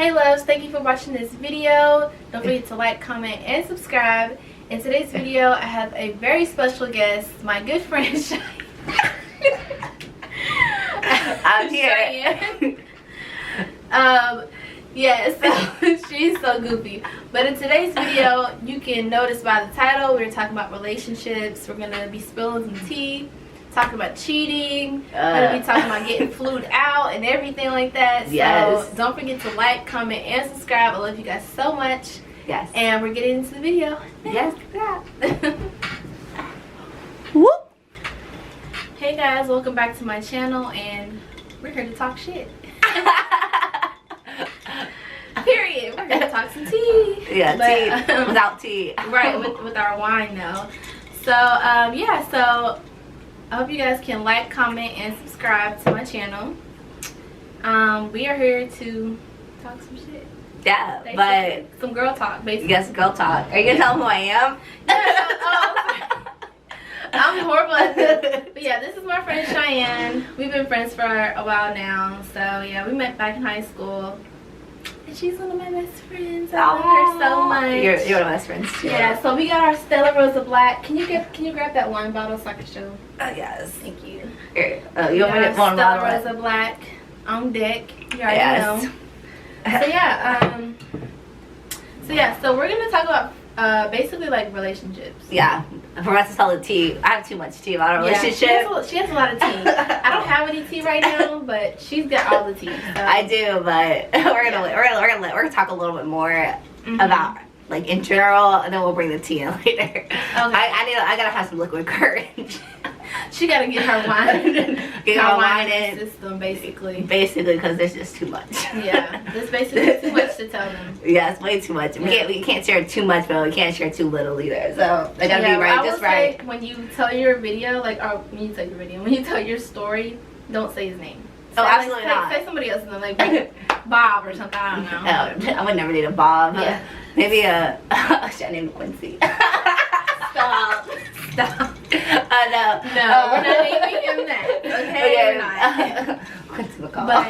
Hey loves, thank you for watching this video. Don't forget to like, comment, and subscribe. In today's video, I have a very special guest, my good friend Cheyenne. I'm here. So she's so goofy. But in today's video, you can notice by the title, we're talking about relationships. We're gonna be spilling some tea, talking about cheating. We're gonna be talking about getting flued out and everything like that. Yes. So don't forget to like, comment, and subscribe. I love you guys so much. Yes. And we're getting into the video. Yes. Whoop. Hey guys, welcome back to my channel, and we're here to talk shit. Period. We're gonna talk some tea. Yeah, tea without tea. Right, with our wine though. So so I hope you guys can like, comment, and subscribe to my channel. We are here to talk some shit. Yeah, Basically, but some girl talk, basically. yes, girl talk. Are you gonna tell them who I am? I'm horrible at this. But yeah, this is my friend Cheyenne. We've been friends for a while now. So yeah, we met back in high school. And she's one of my best friends. I love her so much. You're one of my best friends too. Yeah, so we got our Stella Rosa Black. Can you grab that wine bottle so I can show? Yes. Thank you. Here, you want me to one Stella bottle? Rosa Black on deck. You already Yes. know. So we're gonna talk about basically like relationships. Yeah. For us to tell the tea, I have too much tea about our relationship. She has a lot of tea. I don't have any tea right now, but she's got all the tea. So. I do, but we're gonna talk a little bit more about like in general, and then we'll bring the tea in later. Okay. I gotta have some liquid courage. She gotta get her wine. Get her wine in system, basically. Basically, because there's just too much. Yeah, there's basically too much to tell them. Yeah, it's way too much. Yeah. We can't share too much, but we can't share too little either. So they gotta be right, just right. When you tell your video, when you tell your story, don't say his name. Oh, absolutely not. Say somebody else's name, like Bob or something. I don't know. I would never date a Bob. Yeah. Maybe should I name Quincy? Stop. No, we're not naming him that. Okay, we're not. Quincy McCall. But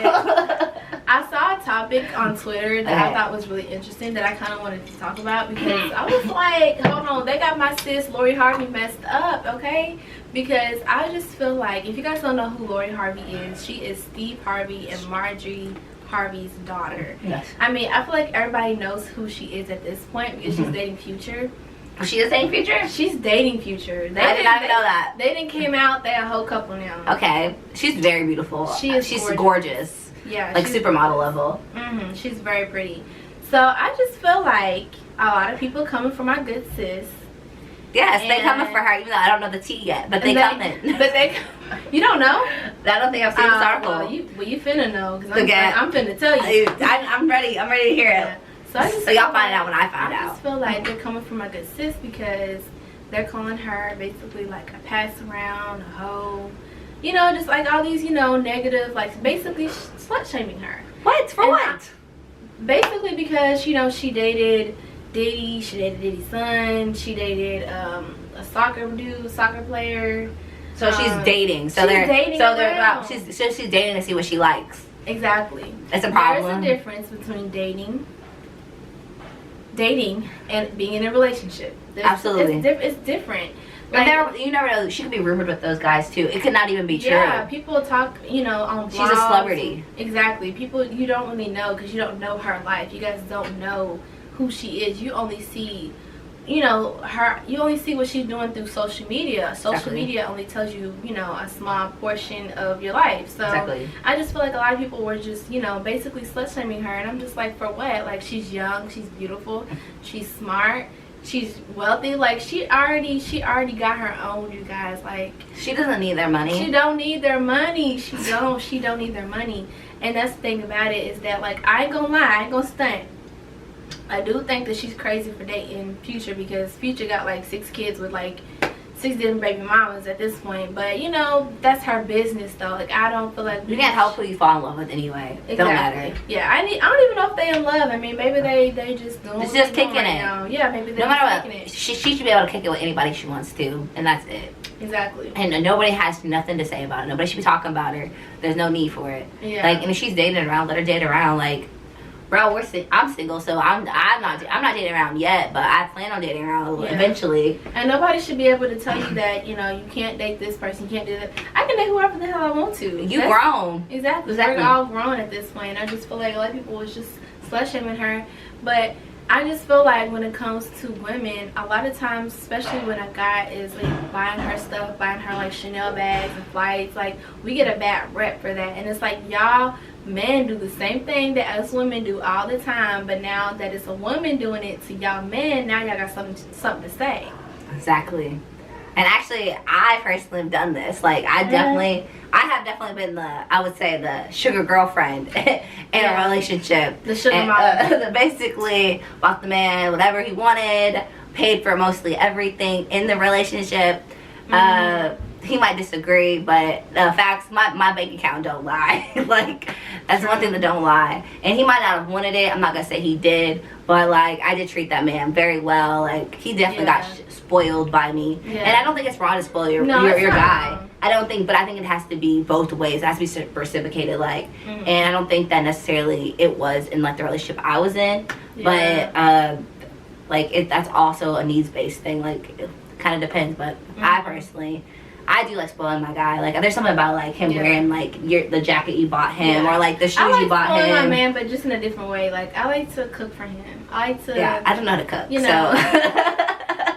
I saw a topic on Twitter that I thought was really interesting that I kind of wanted to talk about because I was like, hold on, they got my sis Lori Harvey messed up, okay? Because I just feel like, if you guys don't know who Lori Harvey is, she is Steve Harvey and Marjorie Harvey's daughter. Yes. I mean, I feel like everybody knows who she is at this point because she's dating Future. She is dating Future? She's dating Future. I did not know that. They didn't came out. They're a whole couple now. Okay. She's very beautiful. She's gorgeous. Yeah. Like supermodel level. She's very pretty. So I just feel like a lot of people coming for my good sis. Yes, they coming for her, even though I don't know the tea yet, but they coming. But you don't know? I don't think I've seen this article. Well, you finna know, because I'm finna tell you. I'm ready to hear it. Yeah. So y'all find out when I find out. I just feel like they're coming for my good sis because they're calling her basically like a pass around, a hoe. You know, just like all these, negative, like basically slut shaming her. What? For what? Basically because, she dated Diddy, she dated Diddy's son, she dated a soccer player. So she's dating. So she's dating. She's dating to see what she likes. Exactly. That's a problem. There's a difference between dating and being in a relationship. Absolutely. It's different. Like, you never know. She could be rumored with those guys too. It could not even be true. Yeah, people talk, on blogs. She's a celebrity. Exactly. People you don't really know because you don't know her life. You guys don't know who she is. You only see, her. You only see what she's doing through social media. Social media only tells you, a small portion of your life. So I just feel like a lot of people were just, basically slut shaming her, and I'm just like, for what? Like, she's young, she's beautiful, she's smart. She's wealthy. Like, she already got her own, you guys. Like, she doesn't need their money. She don't need their money. She don't need their money. And that's the thing about it, is that, like, I ain't gonna lie, I ain't gonna stunt. I do think that she's crazy for dating Future because Future got like 6 kids with like 6 different baby mamas at this point. But that's her business though. Like, I don't feel like you can't help who you fall in love with anyway. Exactly. It don't matter. Yeah, I don't even know if they in love. I mean, maybe they just doing it's just kicking right it. now. Yeah, maybe they're no matter kicking what, it. she should be able to kick it with anybody she wants to, and that's it. Exactly. And nobody has nothing to say about it. Nobody should be talking about her. There's no need for it. Yeah. Like, and if she's dating around, let her date around. Like, Bro, I'm single, so I'm not dating around yet, but I plan on dating around eventually. And nobody should be able to tell you that, you know, you can't date this person, you can't do that. I can date whoever the hell I want to. You grown. Exactly. We're all grown at this point. I just feel like a lot of people was just slut shaming her, but I just feel like when it comes to women, a lot of times, especially when a guy is like buying her stuff, buying her like Chanel bags and flights, like we get a bad rep for that. And it's like y'all men do the same thing that us women do all the time, but now that it's a woman doing it to y'all men, now y'all got something to say. Exactly. And actually, I personally have done this. Like I have definitely been I would say the sugar girlfriend in a relationship. The sugar mom. Basically bought the man whatever he wanted, paid for mostly everything in the relationship. He might disagree, but the facts, my bank account don't lie. Like, that's one thing that don't lie. And he might not have wanted it. I'm not going to say he did. But, like, I did treat that man very well. Like, he definitely got spoiled by me. Yeah. And I don't think it's wrong to spoil your guy. Wrong. I don't think, but I think it has to be both ways. It has to be reciprocated, like. And I don't think that necessarily it was in, like, the relationship I was in. Yeah. But, like, that's also a needs-based thing. Like, it kind of depends. But I personally... I do like spoiling my guy. Like, there's something about like him wearing like the jacket you bought him, or like the shoes you bought him. I like spoiling my man, but just in a different way. Like, I like to cook for him. I like to. Yeah, I don't know how to cook. You know, so.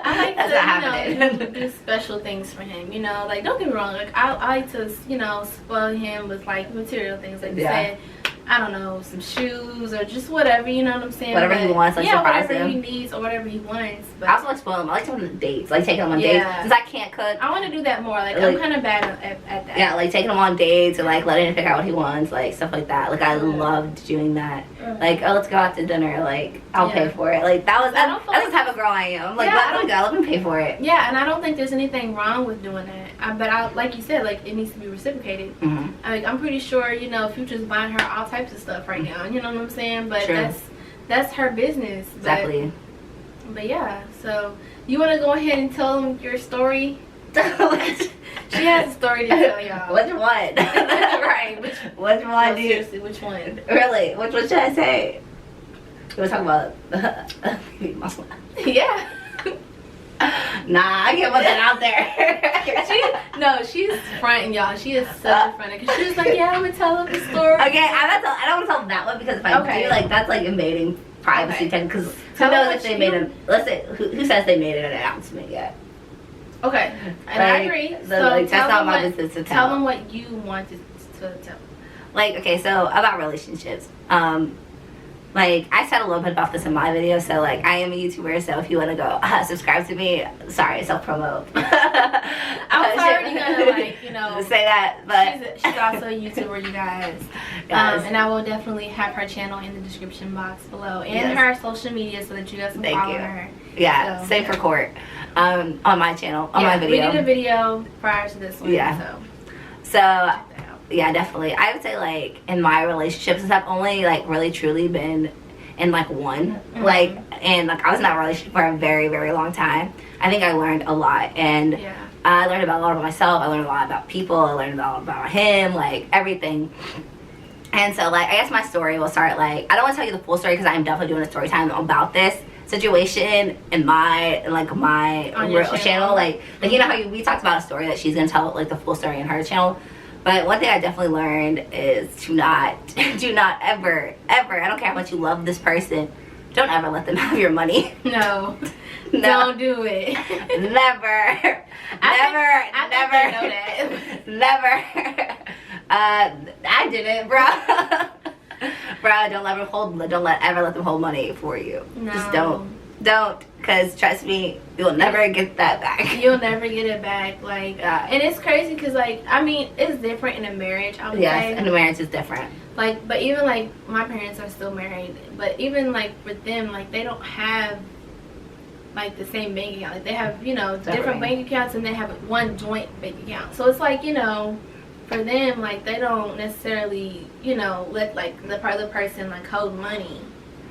I like to do special things for him. You know, like don't get me wrong. Like I like to spoil him with like material things. Like you said, I don't know, some shoes or just whatever, you know what I'm saying? Whatever he wants, like surprise whatever him. he needs or whatever he wants. But I also like spoiling him. I like taking him on dates, like taking him on dates. Since I can't cook, I want to do that more. Like I'm kind of bad at that. Yeah, like taking him on dates or like letting him figure out what he wants, like stuff like that. Like I loved doing that. Like, oh, let's go out to dinner. Like I'll pay for it. Like that's the type of girl I am. Like let me pay for it. Yeah, and I don't think there's anything wrong with doing that. But I, like you said, like it needs to be reciprocated. I'm pretty sure Future's buying her all types of stuff right now. You know what I'm saying? But that's her business. Exactly. But yeah, so you want to go ahead and tell them your story? She has a story to tell y'all. Which one? Right. Which one? No, seriously, which one? Really? Which one should I say? You want to talk about baby mama? Yeah. Nah, I can't put that out there. She's fronting, y'all. She is such a front because she was like, yeah, I'm gonna tell them the story. Okay, I don't want to tell that one because if I do, like that's like invading privacy. Because who knows if they made a let's say who says they made an announcement yet? Okay, and I agree. So that's not my business to tell. Tell them what you wanted to tell. Like, okay, so about relationships. Like, I said a little bit about this in my video, so, like, I am a YouTuber, so if you want to go subscribe to me, sorry, self-promote. I was already going to, say that, but... She's also a YouTuber, you guys. Yes. And I will definitely have her channel in the description box below, and her social media so that you guys can follow her. Yeah, so, same for Court, on my channel, on my video. We did a video prior to this one, So yeah, definitely. I would say, like, in my relationships, since I've only, like, really truly been in, like, one. Like, and, like, I was in that relationship for a very, very long time. I think I learned a lot. And I learned a lot about myself. I learned a lot about people. I learned a lot about him, like, everything. And so, like, I guess my story will start, like, I don't want to tell you the full story because I'm definitely doing a story time about this situation in my channel. Like, you know how we talked about a story that she's going to tell, like, the full story in her channel. But one thing I definitely learned is do not ever, I don't care how much you love this person, don't ever let them have your money. No. Don't do it. Never. Never. I didn't, bro. Bro, don't ever let them hold money for you. No. Just don't, because trust me, you'll never get that back. You'll never get it back. Like, and it's crazy because, like, I mean, it's different in a marriage, I would say. Yes, in a marriage is different. Like, but even, like, my parents are still married, but even, like, with them, like, they don't have, like, the same bank account. Like, they have, different bank accounts, and they have one joint bank account. So it's like, for them, like, they don't necessarily, let, like, the other person, like, hold money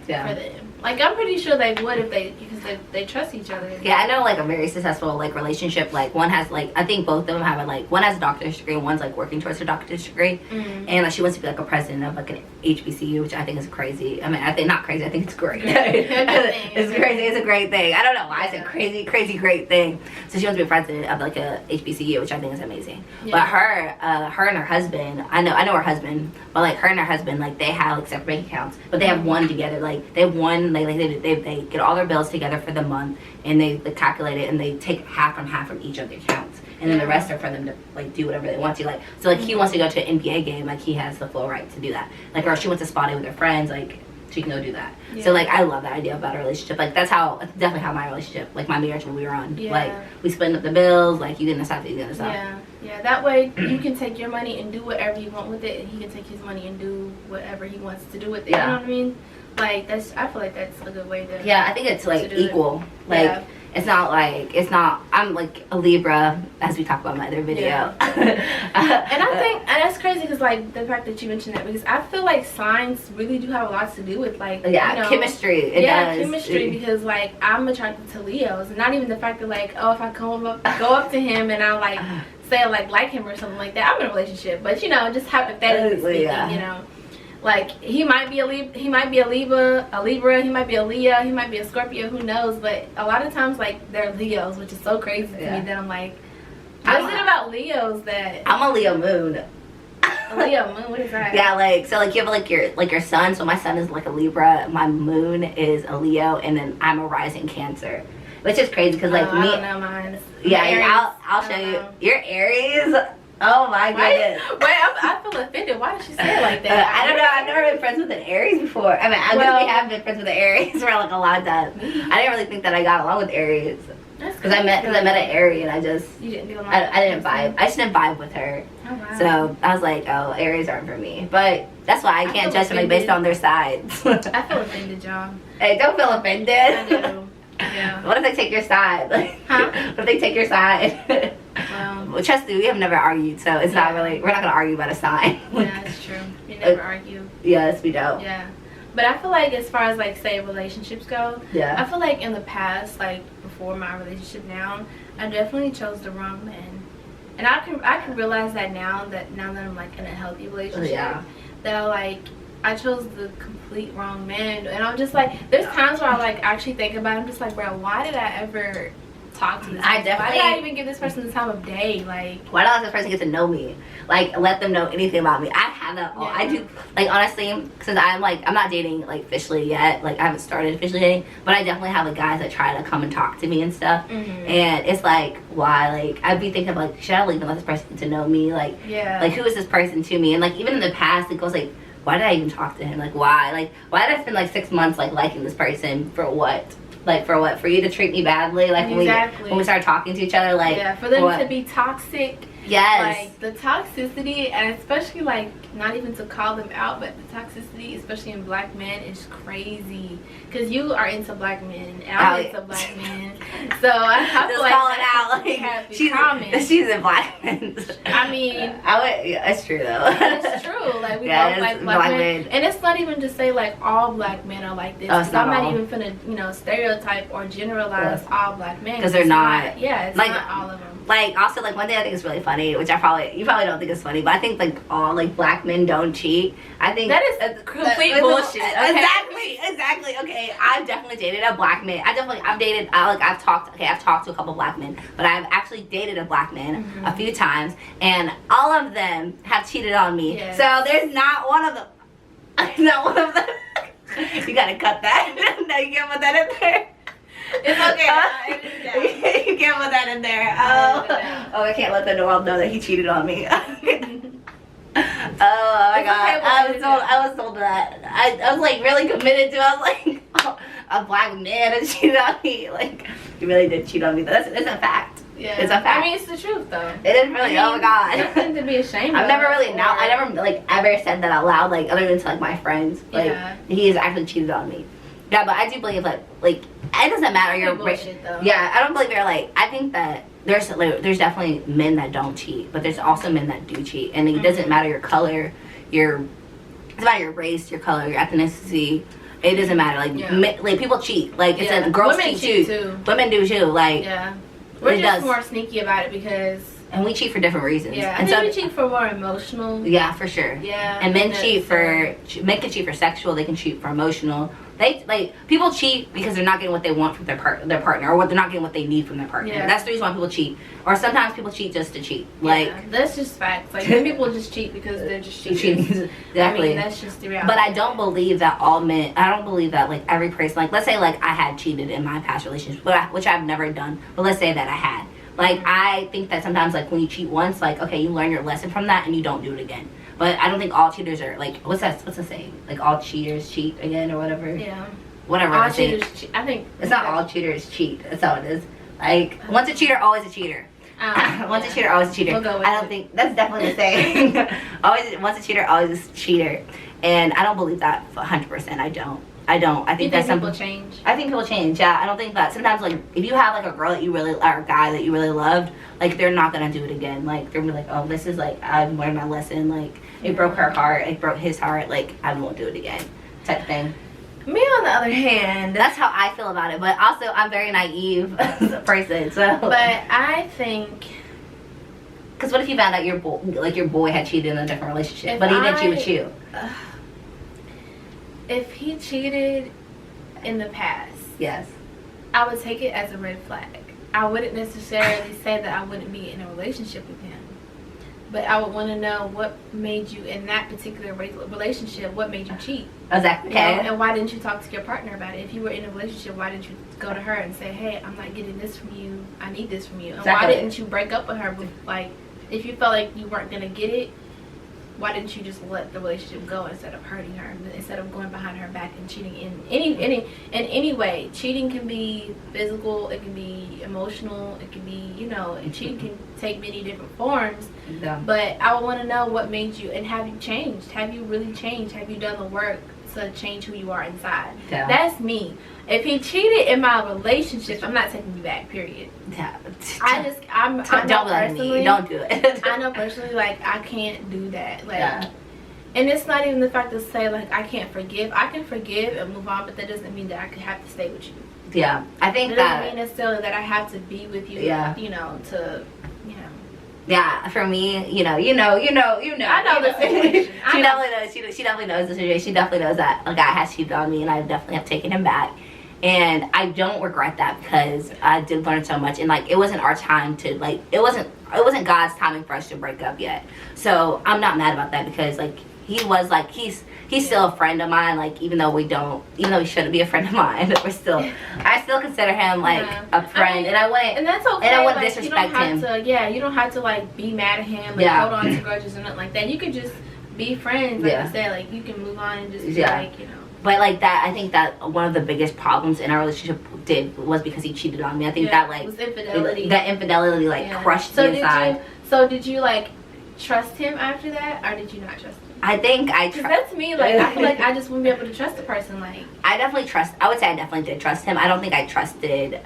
for them. Like, I'm pretty sure they would if because they trust each other. Yeah, I know, like, a very successful, like, relationship. Like, one has, like, I think both of them have, like, one has a doctor's degree and one's, like, working towards her doctor's degree. Mm-hmm. And, like, she wants to be, like, a president of, like, an HBCU, which I think is crazy. I mean, I think, not crazy, I think it's great. It's crazy, it's a great thing. I don't know why I said crazy, great thing. So she wants to be president of, like, a HBCU, which I think is amazing. Yeah. But her and her husband, I know her husband, but, like, her and her husband, like, they have, like, separate bank accounts, but they have one together. Like, they have one, they get all their bills together for the month, and they calculate it, and they take half from each of their accounts, and then the rest are for them to, like, do whatever they want to. Like, so, like, he wants to go to an NBA game, like, he has the full right to do that. Like, or she wants to spot it with her friends, like, she can go do that. Yeah. So, like, I love that idea about a relationship. Like, that's definitely how my relationship, like, my marriage when we were on. Yeah. Like, we split up the bills, like, you get this stuff, you get this stuff. Yeah, that way you can take your money and do whatever you want with it, and he can take his money and do whatever he wants to do with it. Yeah. You know what I mean? Like, I feel like that's a good way to. Yeah, I think it's, like, equal. Like, it's not, I'm, like, a Libra, as we talked about in my other video. Yeah. And I think, and that's crazy because, like, the fact that you mentioned that, because I feel like signs really do have a lot to do with, like, chemistry. It does. Chemistry, because, like, I'm attracted to Leos, and not even the fact that, like, oh, if I go up to him and I, like, say I, like him or something like that, I'm in a relationship, but, you know, just hypothetically speaking, you know. Like, he might be a Libra, he might be a Leo, he might be a Scorpio, who knows? But a lot of times, like, they're Leos, which is so crazy to me that I'm like, what is it about Leos that... I'm a Leo moon. A Leo moon? What is that? Yeah, like, so, like, you have, like, your sun. So my sun is, like, a Libra. My moon is a Leo. And then I'm a rising Cancer. Which is crazy because, like, I don't know mine. Yeah, I'll show you. You're Aries. Oh my goodness. Wait, I feel offended. Why did she say it like that? I don't know. I've never been friends with an Aries before. I mean, I really have been friends with an Aries for, like, a lot of time. I didn't really think that I got along with Aries. Because I met an Aries and I just... You didn't get along I didn't vibe. I just didn't vibe with her. Oh, wow. So I was like, oh, Aries aren't for me. But that's why I can't judge somebody based on their sides. I feel offended, y'all. Hey, don't feel offended. I do. Yeah. What if they take your side? Huh? What if they take your side? Well, trust me, we have never argued, so it's not really, we're not going to argue about a sign. Yeah, that's true. We never argue. Yes, we don't. Yeah. But I feel like as far as, like, say, relationships go, I feel like in the past, like, before my relationship now, I definitely chose the wrong man. And I can realize that now that I'm, like, in a healthy relationship, that, like, I chose the complete wrong man. And I'm just like, there's times where I, like, actually think about it. I'm just like, bro, why did I ever talk to this person? Why did I even give this person the time of day? Like, why don't let this person get to know me? Like, let them know anything about me. I have that all. I do, like, honestly, since I'm not dating, like, officially yet. Like, I haven't started officially dating, but I definitely have, like, guys that try to come and talk to me and stuff. And it's like, why? Like, I'd be thinking, like, should I even let this person get to know me? Like, like, who is this person to me? And, like, even in the past, it goes, like, why did I even talk to him? Like, why? Like, why did I spend, like, 6 months, like, liking this person? For what? Like, for what? For you to treat me badly? Like, when we started talking to each other? Like, yeah, for them to be toxic. Yes. Like, the toxicity, and especially, like, not even to call them out, but the toxicity, especially in black men, is crazy. Because you are into black men, and I'm into black men. So I feel like call it out. Like, she's in black men. I mean, it's true, though. It's true. Like, we both like black men. And it's not even to say, like, all black men are like this. Because I'm not even finna, you know, stereotype or generalize all black men. Because they're not. It's like, not all of them. Like, also, like, one thing I think is really funny, which you probably don't think is funny, but I think, like, all, like, black men don't cheat. I think that is complete bullshit. Okay? Exactly. Okay, I've definitely dated a black man. I've talked to a couple black men, but I've actually dated a black man a few times, and all of them have cheated on me. Yes. So there's not one of them. Not one of them. You gotta cut that. No, you can't put that in there. It's okay. You can't put that in there. Oh, I can't let the world know that he cheated on me. Oh my god. I was told that. I was, like, really committed to it. I was like, oh, a black man has cheated on me. Like, he really did cheat on me. It's a fact. Yeah. It's a fact. I mean, it's the truth, though. It is really. Oh my god. Nothing to be ashamed of. I never like ever said that out loud, like, other than to, like, my friends. Like, he has actually cheated on me. Yeah, but I do believe that, like, it doesn't matter your race. Yeah, I don't believe you're, like, I think that there's definitely men that don't cheat, but there's also men that do cheat, and it doesn't matter your color, it doesn't matter your race, your color, your ethnicity, It doesn't matter. Like, like people cheat. Like, it's a girls women cheat too. Women do too. Like, we're just more sneaky about it because. And we cheat for different reasons. Yeah, and I think we cheat for more emotional. Yeah, for sure. Yeah. And men men can cheat for sexual. They can cheat for emotional. People cheat because they're not getting what they want from their partner, or they're not getting what they need from their partner. Yeah. That's the reason why people cheat. Or sometimes people cheat just to cheat. Like, that's just facts. Like, people just cheat because they're just cheating. Exactly. I mean, that's just the reality. But I don't believe that all men. I don't believe that like every person. Like, let's say like I had cheated in my past relationship, which I've never done. But let's say that I had. Like, I think that sometimes, like, when you cheat once, like, okay, you learn your lesson from that and you don't do it again. But I don't think all cheaters are, like, what's the saying? Like, all cheaters cheat again or whatever? Yeah. Whatever. All cheaters cheat. I think. It's not all cheaters cheat. That's how it is. Like, once a cheater, always a cheater. Once a cheater, always a cheater. We'll go with I don't think, that's definitely the saying. Once a cheater, always a cheater. And I don't believe that 100%. I don't. I think that people change. I think people change. Yeah, I don't think that sometimes like if you have like a girl that you really or a guy that you really loved, like they're not gonna do it again. Like they're gonna be like, oh, this is like I've learned my lesson. Like it broke her heart. It broke his heart. Like I won't do it again. Type of thing. Me on the other hand, that's how I feel about it. But also I'm very naive as a person. So. But I think. Because what if you found out your boy had cheated in a different relationship, but he didn't cheat with you? If he cheated in the past, yes, I would take it as a red flag. I wouldn't necessarily say that I wouldn't be in a relationship with him, but I would want to know what made you in that particular relationship. What made you cheat? Exactly. Okay. And why didn't you talk to your partner about it? If you were in a relationship, why didn't you go to her and say, "Hey, I'm not getting this from you. I need this from you." And why didn't you break up with her? Like, if you felt like you weren't gonna get it. Why didn't you just let the relationship go instead of hurting her, instead of going behind her back and cheating in any way? Cheating can be physical, it can be emotional, it can be, cheating can take many different forms. Yeah. But I would want to know what made you, and have you changed? Have you really changed? Have you done the work to change who you are inside? Yeah. That's me. If he cheated in my relationship, I'm not taking you back, period. Yeah. Don't do it. I know personally, like, I can't do that. Like, and it's not even the fact to say, like, I can't forgive. I can forgive and move on, but that doesn't mean that I have to stay with you. Yeah. I think that doesn't mean necessarily that I have to be with you, Yeah, for me, I know the situation. She definitely knows. She definitely knows the situation. She definitely knows that a guy has cheated on me, and I definitely have taken him back. And I don't regret that because I did learn so much. And like, it wasn't our time to like. It wasn't God's timing for us to break up yet. So I'm not mad about that because like he was like he's still a friend of mine. Like even though he shouldn't be a friend of mine, I still consider him like a friend. And that's okay. And I wouldn't disrespect him. You don't have to like be mad at him. Like hold on to grudges or nothing like that. You could just be friends. Like you said, like you can move on and just be like But like that, I think that one of the biggest problems in our relationship was because he cheated on me. I think that like it was infidelity. That infidelity crushed me inside. Did you like trust him after that, or did you not trust him? I think I trust. That's me. Like I feel like I just wouldn't be able to trust a person. Like I would say I definitely did trust him. I don't think I trusted.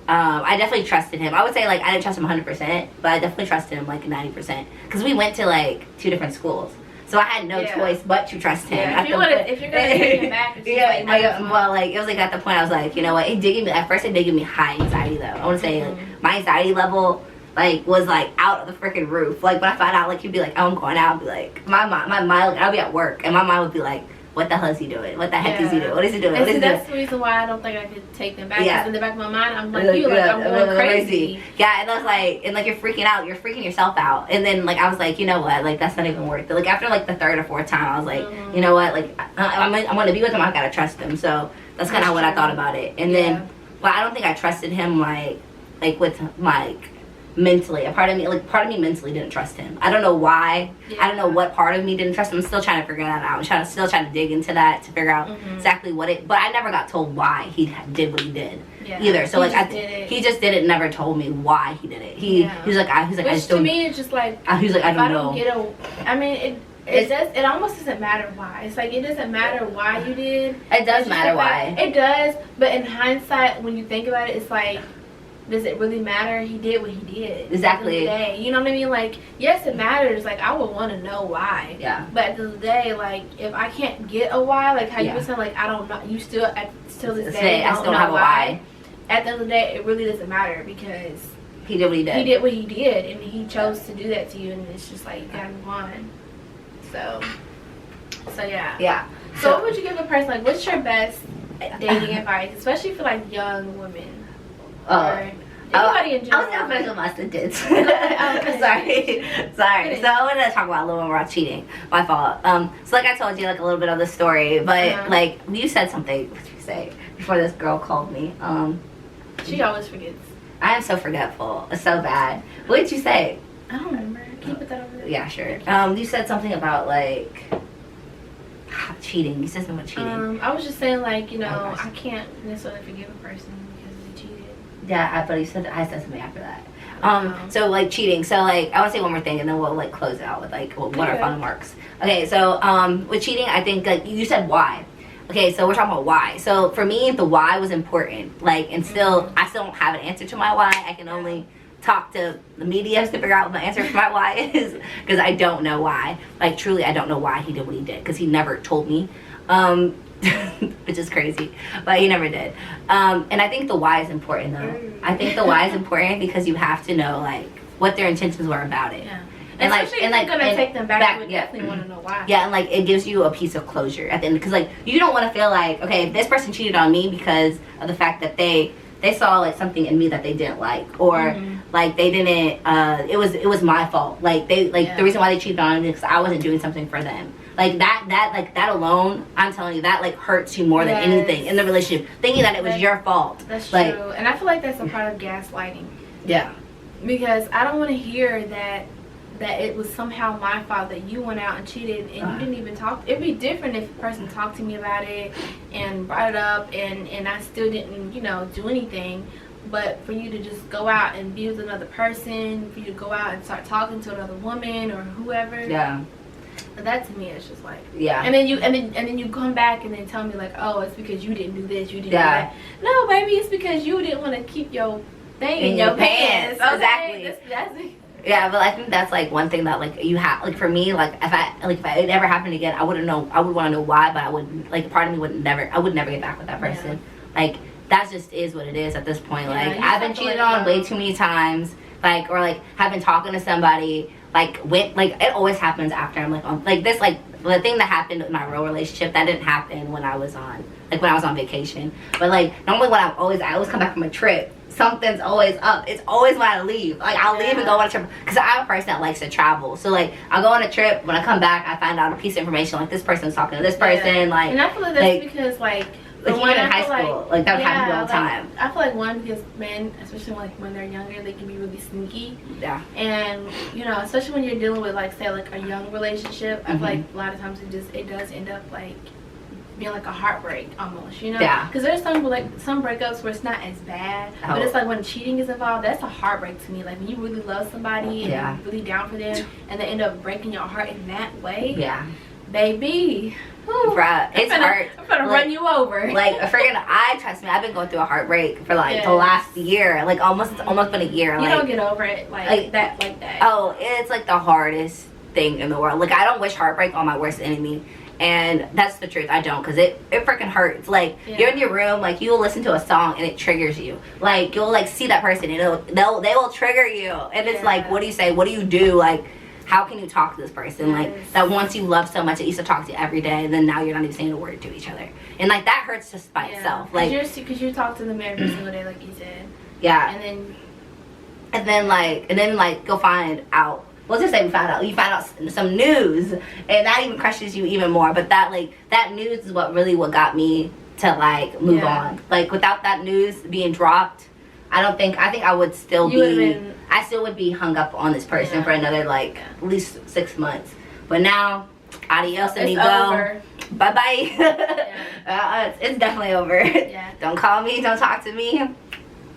I definitely trusted him. I would say like I didn't trust him 100%, but I definitely trusted him like 90% because we went to like 2 different schools. So I had no choice but to trust him. Yeah, if you're gonna take him back, it's it was like at the point I was like, you know what? At first it did give me high anxiety though. I want to say like my anxiety level like was like out of the freaking roof. Like when I found out like he'd be like, oh, I'm going out, I'd be like my mind I'll be at work and my mind would be like, what the hell is he doing? What the heck is he doing? What is he doing? That's the reason why I don't think I could take them back. Because in the back of my mind, I'm like you, like I'm going crazy. Yeah, and I was like, and like you're freaking out, you're freaking yourself out. And then like I was like, you know what? Like that's not even worth it. Like after like the 3rd or 4th time, I was like, you know what? Like I'm gonna be with him. I gotta trust him. So that's kind of what I thought about it. And then, well, I don't think I trusted him like with like. Mentally, a part of me mentally didn't trust him. I don't know why. I don't know what part of me didn't trust him. I'm still trying to figure that out. I'm still trying to dig into that to figure out exactly what it. But I never got told why he did what he did either. So he just did it. Never told me why he did it. He was like I just don't. To me, it's just like he's like I don't know. I mean it almost doesn't matter why. It's like it doesn't matter why you did. It does matter why. It does, but in hindsight, when you think about it, it's like. does it really matter? He did what he did. Exactly. At the end of the day, you know what I mean? Like, yes, it matters. Like, I would want to know why. Yeah. But at the end of the day, like, if I can't get a why, like how you were saying, like, I don't know. You still, till this day, I still don't have a why. At the end of the day, it really doesn't matter because he did what he did. He did what he did, and he chose to do that to you, and it's just like, you gotta move on. So yeah. Yeah. So what would you give a person, like, what's your best dating advice, especially for, like, young women? Or anybody in general? I was going to my sentence. Okay. Sorry. So I wanted to talk about a little more about cheating. My fault. So like I told you, like, a little bit of the story, but like you said something. What did you say before this girl called me? She always forgets. I am so forgetful. It's so bad. What did you say? I don't remember. Can you put that over there? Yeah, sure. You said something about like cheating. You said something about cheating. I was just saying, like, you know, I can't necessarily forgive a person because they cheated. Yeah, but I said something after that. So like cheating. So like I want to say one more thing, and then we'll like close it out with like what our final marks. Okay, so with cheating, I think like you said why. Okay, so we're talking about why. So for me, the why was important. Like, and still, I still don't have an answer to my why. I can only talk to the media to figure out what my answer for my why is, because I don't know why. Like, truly, I don't know why he did what he did, because he never told me, which is crazy, but he never did. And I think the why is important, though. I think the why is important because you have to know, like, what their intentions were about it. Yeah. And especially if you're gonna take them back, you would definitely want to know why. Yeah, and like it gives you a piece of closure at the end, because like you don't want to feel like, okay, this person cheated on me because of the fact that they saw like something in me that they didn't like, or like they didn't. It was my fault. Like the reason why they cheated on me is because I wasn't doing something for them. Like that alone, I'm telling you, that like hurts you more than anything in the relationship. Thinking that it was your fault. That's like, true, and I feel like that's a part of gaslighting. Yeah. Because I don't want to hear that it was somehow my fault that you went out and cheated and you didn't even talk. It'd be different if a person talked to me about it and brought it up and I still didn't, you know, do anything. But for you to just go out and be with another person, for you to go out and start talking to another woman or whoever. Yeah. That to me is just like, yeah. And then you come back and then tell me like, oh, it's because you didn't do this, you didn't do that. No, baby, it's because you didn't want to keep your thing in your pants. Okay? Exactly. That's it. Yeah, but I think that's like one thing that like you have, like for me, like if it ever happened again, I wouldn't know. I would want to know why, but I wouldn't, like, part of me I would never get back with that person. Yeah. Like that just is what it is at this point. Yeah, like I've been cheated on way too many times. Like, or like have been talking to somebody. Like it always happens after I'm like on like this, like the thing that happened in my real relationship that didn't happen when I was on vacation. But like normally when I always come back from a trip, something's always up. It's always when I leave. Like I'll leave and go on a trip because I'm a person that likes to travel. So like I'll go on a trip. When I come back, I find out a piece of information like this person's talking to this person. Like, and I feel like that's because like even in high school, like that would happen all the time. I feel like one, because men, especially when they're younger, they can be really sneaky. Yeah. And you know, especially when you're dealing with like say like a young relationship, I feel like a lot of times it does end up like being like a heartbreak almost, you know? Yeah. Because there's some breakups where it's not as bad, but it's like when cheating is involved, that's a heartbreak to me. Like when you really love somebody and you're really down for them, and they end up breaking your heart in that way. Yeah. Baby. Bruh, it's hard. I'm gonna run you over. Like trust me, I've been going through a heartbreak for like the last year. Like almost been a year. You don't get over it like that. Oh, it's like the hardest thing in the world. Like I don't wish heartbreak on my worst enemy. And that's the truth. I don't, because it freaking hurts. Like you're in your room, like you will listen to a song and it triggers you. Like you'll like see that person and they will trigger you. And it's like, what do you say? What do you do? Like, how can you talk to this person? Like that once you loved so much, it used to talk to you every day, and then now you're not even saying a word to each other. And like that hurts just by itself. Like because you talk to them every single day, like you said. Yeah. And then you'll find out. Let's just say you found out some news, and that even crushes you even more. But that news is what got me to like move on. Like without that news being dropped, I think I would still I still would be hung up on this person for another like at least 6 months. But now, adios amigo. Bye bye. It's definitely over. Yeah. Don't call me. Don't talk to me.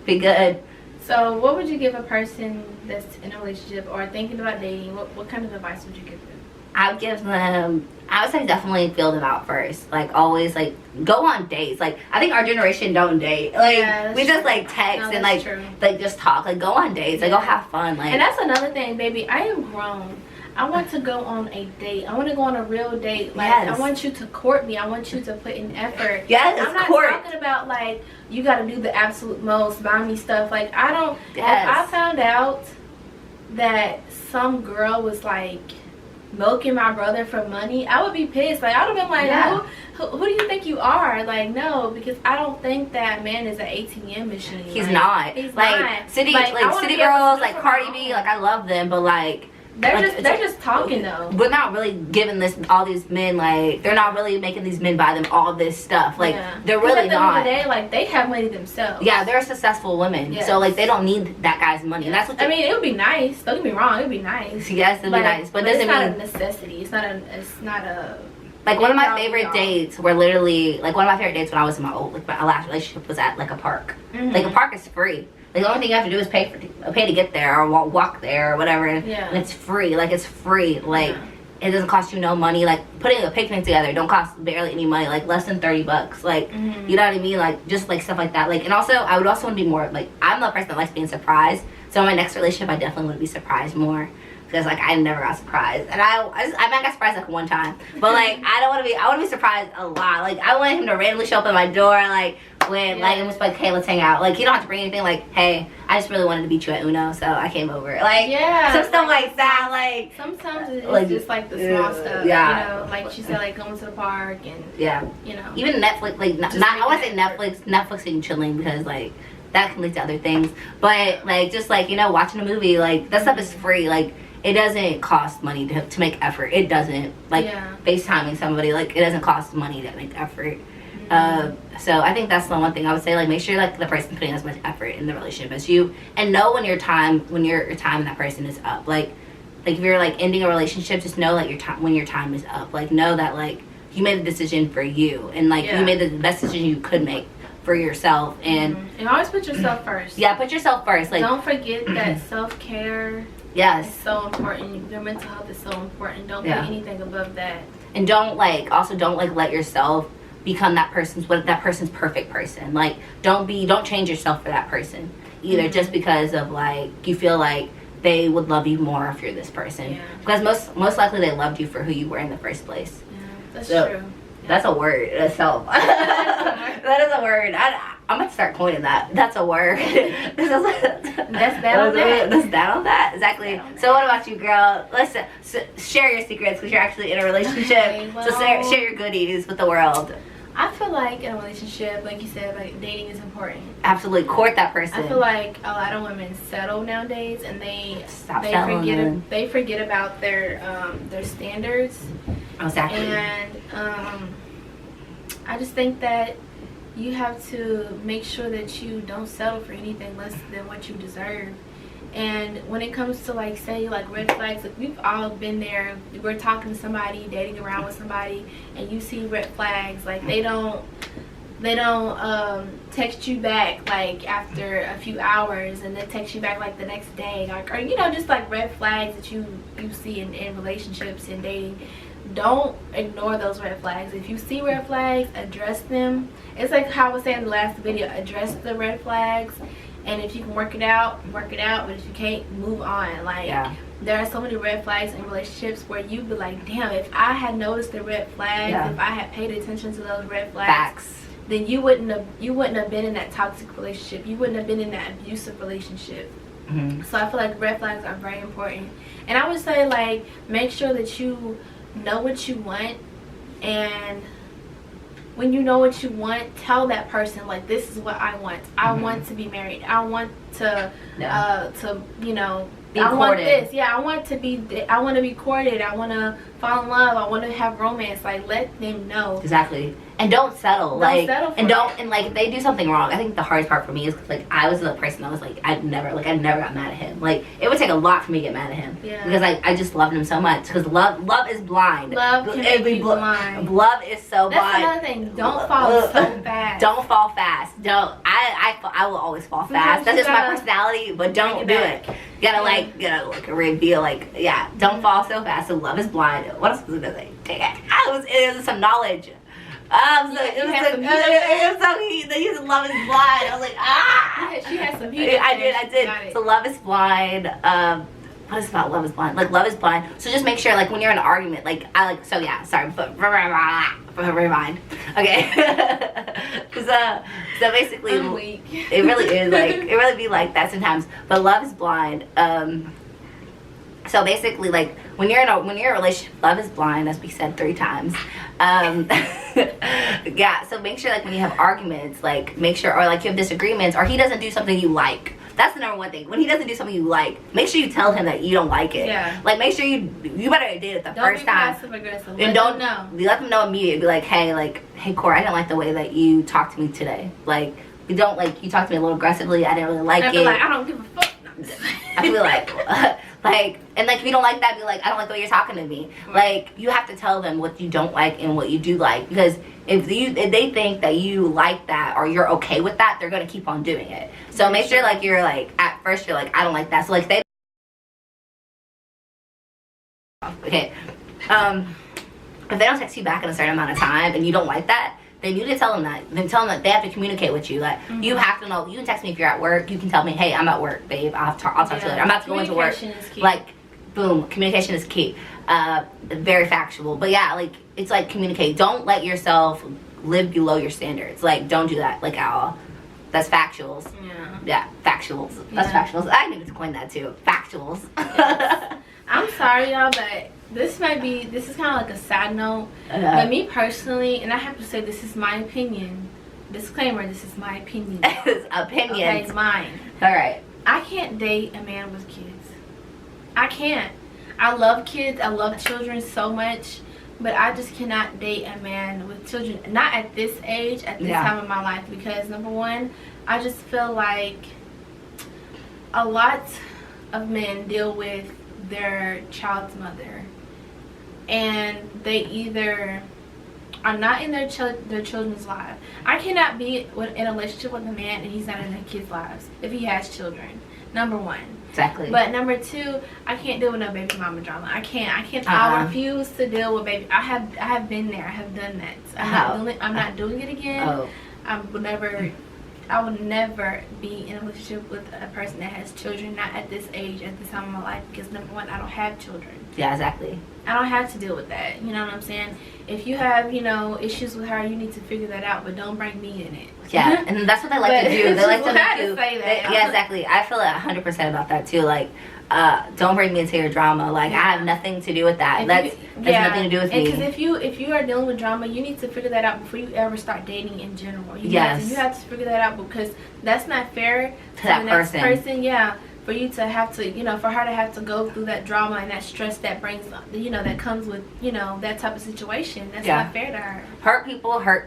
Be good. So what would you give a person that's in a relationship or thinking about dating? What kind of advice would you give them? I would give them, I would say definitely feel them out first. Like, always, like, go on dates. Like, I think our generation don't date. Like, Yeah, we just, true. like, text No, and, that's like, true. like, just talk. Like, go on dates. Like, go have fun. Like, and that's another thing, baby. I am grown. I want to go on a date. I want to go on a real date. Like, yes. I want you to court me. I want you to put in effort. Yes, I'm not court. talking about, like, you got to do the absolute most, buy me stuff. Like, I don't. Yes. If I found out that some girl was, like, milking my brother for money, I would be pissed. Like, I would have been like, Yeah. who do you think you are? Like, no, because I don't think that man is an ATM machine. He's like, not. He's like, not. City, I like, wanna city be able to girls, do like, it Cardi on my B, own. like, I love them, but, like, They're like, just talking though. We're not really giving this all these men, like, they're not really making these men buy them all this stuff. Like, they're really at the not. end of the day, like, they have money themselves. Yeah, they're successful women, Yes. so like they don't need that guy's money. And that's what I mean. It would be nice. Don't get me wrong. It would be nice. yes, it'd be nice, but doesn't it's not mean a necessity. It's not a. like one of my No, favorite no. dates were literally like one of my favorite dates when I was in my last relationship was at like a park. Mhm. Like a park is free. Like the only thing you have to do is pay to get there or walk there or whatever. Yeah. And it's free. Like it's free. Like Yeah. it doesn't cost you no money. Like putting a picnic together don't cost barely any money. Like less than $30. Like Mhm. you know what I mean? Like just like stuff like that. Like and also I would also want to be more like I'm the person that likes being surprised. So in my next relationship I definitely want to be surprised more. Because like I never got surprised, and I might got surprised like one time, but like I want to be surprised a lot. Like I want him to randomly show up at my door, like when like it was like, hey, let's hang out. Like you don't have to bring anything. Like hey, I just really wanted to beat you at Uno, so I came over. Like some stuff like that. Like sometimes it's like, just like the small stuff. yeah. You know, like she said, like going to the park and yeah, you know. even Netflix. Like not I want to say Netflix and chilling because like that can lead to other things. But like just like you know watching a movie like that stuff is free. Like. It doesn't cost money to make effort. It doesn't. Like, FaceTiming somebody, like, it doesn't cost money to make effort. So I think that's the one thing I would say. Like, make sure, like, the person putting as much effort in the relationship as you. And know when your time in that person is up. Like if you're, like, ending a relationship, just know, like, when your time is up. Like, know that, like, you made a decision for you. And, like, you made the best decision you could make for yourself. And always put yourself first. Yeah, put yourself first. Like, don't forget that self-care. Yes. It's so important. Your mental health is so important. Don't put anything above that. And don't let yourself become that person's perfect person. Like don't change yourself for that person either just because of like you feel like they would love you more if you're this person. Yeah. Because most likely they loved you for who you were in the first place. Yeah, that's true. That's a word itself. That is a word. I'm gonna start coining that. That's a word. That's that on that. That's that on that. Exactly. So what about you, girl? Let's share your secrets because you're actually in a relationship. Okay, well, so share your goodies with the world. I feel like in a relationship, like you said, like dating is important. Absolutely, court that person. I feel like a lot of women settle nowadays, and they forget about their standards. Exactly. And I just think that you have to make sure that you don't settle for anything less than what you deserve. And when it comes to like say like red flags, like we've all been there. We're talking to somebody, dating around with somebody, and you see red flags. Like they don't text you back like after a few hours, and then text you back like the next day, like, or you know, just like red flags that you see in relationships and dating. Don't ignore those red flags. If you see red flags, address them. It's like how I was saying in the last video, address the red flags. And if you can work it out, but if you can't, move on. Like there are so many red flags in relationships where you'd be like, damn, if I had noticed the red flags, if I had paid attention to those red flags, then you wouldn't have been in that toxic relationship. You wouldn't have been in that abusive relationship. Mm-hmm. So I feel like red flags are very important. And I would say like make sure that you know what you want, and when you know what you want, tell that person like, this is what I want. I want to be married. I want to you know, I want this. Yeah, I want to be courted. I want to fall in love. I want to have romance. Like, let them know. Exactly. And don't settle. Don't settle for and don't it. and like if they do something wrong, I think the hardest part for me is 'cause, like I was the person that was like I never got mad at him. Like it would take a lot for me to get mad at him. Yeah. Because I just loved him so much. Because love is blind. Love can make you blind. Love is so That's blind. another thing. Don't fall so fast. Don't fall fast. Don't. I will always fall fast. That's just my personality. But don't do it. You gotta like reveal don't fall so fast. So love is blind. What else was I gonna say? Dang it! It was some knowledge. It was so heat. They used love is blind. I was like, She had some heat. I did. So love is blind. What is about love is blind? Like love is blind. So just make sure, like when you're in an argument, sorry, but rewind. Okay. So basically, I'm weak. it really is it really be like that sometimes. But love is blind. So basically, like when you're in a relationship, love is blind, as we said 3 times. So make sure, like when you have arguments, like make sure, or like you have disagreements, or he doesn't do something you like. That's the number one thing. When he doesn't do something you like, make sure you tell him that you don't like it. Yeah. Like make sure you better do it the first time. Don't be passive aggressive. And don't know. Let them know immediately. Be like, hey, Cora, I didn't like the way that you talked to me today. Like, you talked to me a little aggressively. I didn't really like it. Like, I don't give a fuck. I feel like, and like if you don't like that, be like, I don't like the way you're talking to me. Right. Like you have to tell them what you don't like and what you do like, because if they think that you like that or you're okay with that, they're gonna keep on doing it. So make sure like you're like at first you're like, I don't like that. So like they okay, if they don't text you back in a certain amount of time and you don't like that, then you need to tell them that. Then tell them that they have to communicate with you. Like you have to know. You can text me if you're at work. You can tell me, hey, I'm at work, babe. I'll talk to you later. I'm about to go into work. Communication is key. Like, boom, communication is key. Very factual. But yeah, like it's like communicate. Don't let yourself live below your standards. Like don't do that. Like at all. That's factuals. Yeah, factuals. That's factuals. I need to coin that too. Factuals. Yes. I'm sorry, y'all, but this is kind of like a side note. But me personally, and I have to say this is my opinion. Disclaimer, this is my opinion. It's opinion. Okay, it's mine. All right. I can't date a man with kids. I can't. I love kids. I love children so much. But I just cannot date a man with children. Not at this age, at this time of my life. Because, number one, I just feel like a lot of men deal with their child's mother. And they either are not in their children's lives. I cannot be in a relationship with a man and he's not in their kids' lives if he has children. Number one. Exactly. But number two, I can't deal with no baby mama drama. I can't. I refuse to deal with baby. I have been there. I have done that. I'm not doing it again. I would never be in a relationship with a person that has children, not at this age, at this time of my life, because number one, I don't have children. Yeah, exactly. I don't have to deal with that. You know what I'm saying? If you have, issues with her, you need to figure that out, but don't bring me in it. Yeah, and that's what they like to do. They like to say that. Yeah, exactly. I feel 100% about that too. Like, don't bring me into your drama. Like, I have nothing to do with that. That's nothing to do with me. Because if you are dealing with drama, you need to figure that out before you ever start dating in general. You have to figure that out, because that's not fair to that the next person. Yeah. For you to have to, for her to have to go through that drama and that stress that brings, that comes with, that type of situation. That's not fair to her. Hurt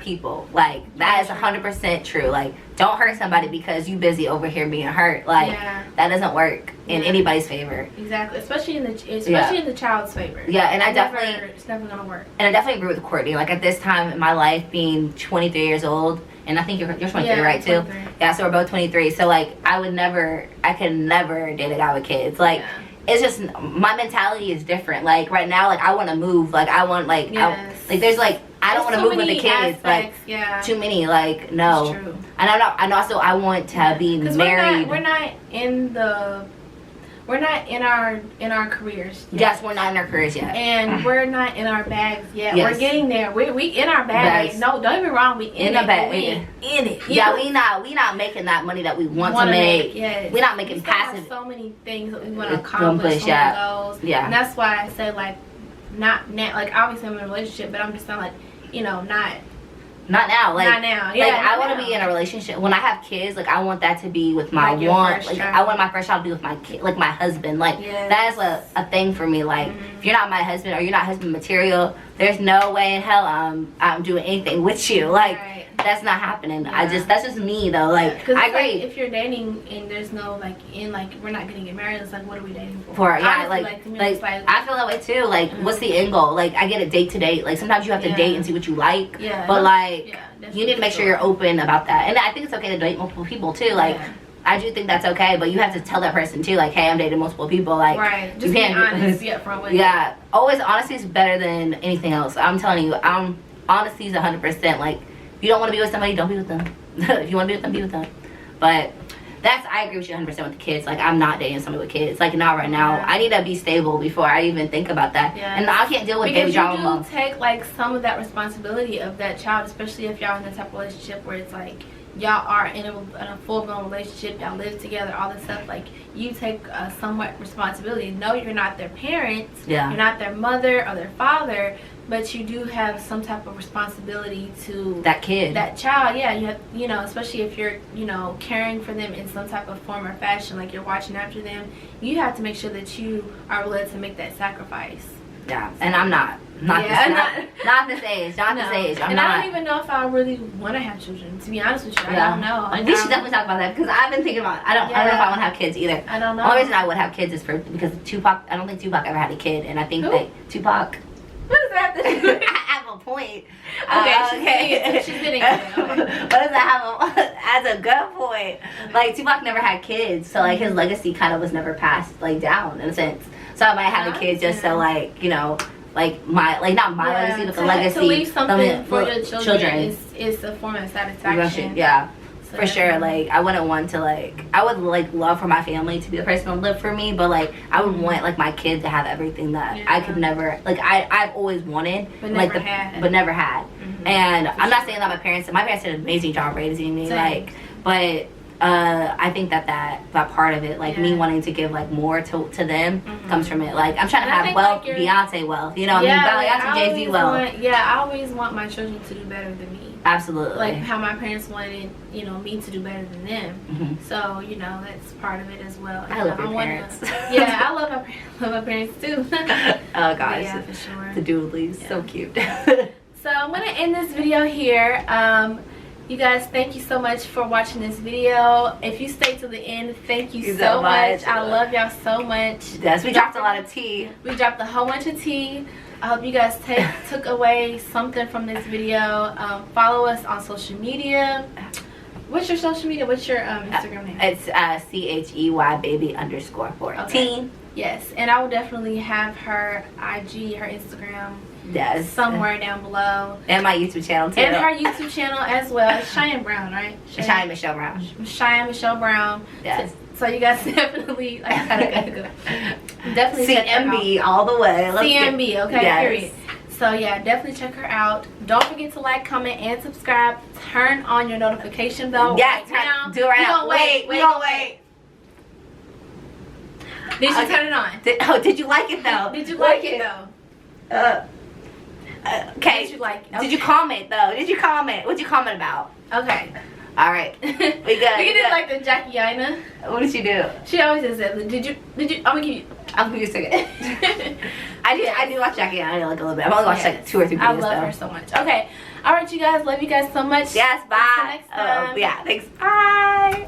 people. Like, that is 100% true. Like, don't hurt somebody because you busy over here being hurt. Like, that doesn't work in anybody's favor. Exactly. Especially in the child's favor. Yeah, and it's never going to work. And I definitely agree with Courtney. Like, at this time in my life, being 23 years old, and I think you're 23, right, too? 23. Yeah, so we're both 23. So, like, I could never date a guy with kids. Like, it's just, my mentality is different. Like, right now, like, I want to move. Like, I want, like, there's, like, I don't want to move with the kids. Aspects, like, too many, like, no. That's true. And also, I want to be married. We're not in our careers yet. Yes, we're not in our careers yet. And we're not in our bags yet. Yes. We're getting there. We in our bags. No, don't get me wrong. We in the bag. We in it. Yeah, we not making that money that we want to make. Yes. We're not making passive. So many things that we want to accomplish. Goals. Yeah. And that's why I say, like, not like, obviously I'm in a relationship, but I'm just not like, not Not now. Like, not now. Yeah, like I want now. to be in a relationship. When I have kids, like I want that to be with my Like your one. first Like child. I want my first child to be with my kid, like my husband. Like Yes. that is a thing for me. Like if you're not my husband or you're not husband material, there's no way in hell I'm doing anything with you. Like Right. that's not happening. Yeah. That's just me though. Like Cause I it's like, agree. if you're dating and there's no like we're not gonna get married, it's like what are we dating for? For yeah, Honestly, to me, it's I feel that way too. Like, what's the end goal? Like, I get it date to date. Like, sometimes you have to Yeah. date and see what you like. Yeah. But like, Yeah, you need to make sure you're open about that. And I think it's okay to date multiple people too. Like, Yeah. I do think that's okay. But you have to tell that person too. Like, hey, I'm dating multiple people. Like, right. you Just be can't honest. Be upfront with it. yeah. Always honesty is better than anything else. I'm telling you. Honesty is 100%. Like, if you don't want to be with somebody, don't be with them. If you want to be with them, be with them. But I agree with you 100% with the kids. Like, I'm not dating somebody with kids. Like, not right now. Yeah. I need to be stable before I even think about that. Yeah. And I can't deal with Because baby drama you mom. do take like some of that responsibility of that child, especially if y'all in the type of relationship where it's like y'all are in a full-blown relationship, y'all live together, all this stuff. Like you take somewhat responsibility. No, you're not their parents. Yeah. You're not their mother or their father, but you do have some type of responsibility to That kid. that child. Yeah, you have, especially if you're, caring for them in some type of form or fashion, like you're watching after them, you have to make sure that you are willing to make that sacrifice. Yeah. And I'm not. Not this age. Not this age. I'm and not. I don't even know if I really want to have children, to be honest with you. I don't know. Like, we should definitely talk about that because I've been thinking about it. I don't know if I want to have kids either. I don't know. The only reason I would have kids is because Tupac, I don't think Tupac ever had a kid. And I think Who? that Tupac. What does that have to do? I have a point. Okay, she's been What does that have as a good point? Like Tupac never had kids, so like his legacy kind of was never passed like down in a sense. So I might have a kid just so like like not my legacy, but the legacy to leave something for your children. is a form of satisfaction. Yeah. So For sure, like I wouldn't want to I would love for my family to be the person to live for me, but I would want my kid to have everything that I could never I've always wanted, but never had. And I'm not saying that my parents did an amazing job raising me, but I think that part of it, me wanting to give more to them comes from it. I'm trying to have wealth, Beyonce wealth, Beyonce, Jay-Z wealth. I always want my children to do better than me. Absolutely. Like how my parents wanted, me to do better than them. So, that's part of it as well. I love your parents. Yeah, I love my parents too. Oh gosh. Yeah, for sure. The doodlies, so cute. So I'm going to end this video here. You guys, thank you so much for watching this video. If you stayed to the end, thank you so much. I love y'all so much. Yes, we dropped a lot of tea. We dropped a whole bunch of tea. I hope you guys took away something from this video. Follow us on social media. What's your social media? What's your Instagram name? It's CHEY_baby_14. Okay. Yes, and I will definitely have her IG, her Instagram, somewhere down below. And my YouTube channel too. And her YouTube channel as well. It's Cheyenne Brown, right? Cheyenne Michelle Brown. Cheyenne Michelle Brown. Yes. So you guys definitely, I gotta go. Definitely CMB all the way. CMB, okay, period. So yeah, definitely check her out. Don't forget to like, comment, and subscribe. Turn on your notification bell right now. Do it right now. Wait. Did you turn it on? Did you like it though? Did you like it though? Okay. Did you like it? Okay. Did you comment though? Did you comment? What'd you comment about? Okay. All right. We good. We did like the Jackie Ina. What did she do? She always does that. Did you? I'm gonna give you. I'll give you a second. I do watch Jackie Ina a little bit. I've only watched 2 or 3 videos. I love her so much. Okay. All right, you guys. Love you guys so much. Yes. Bye. Until next time. Yeah. Thanks. Bye.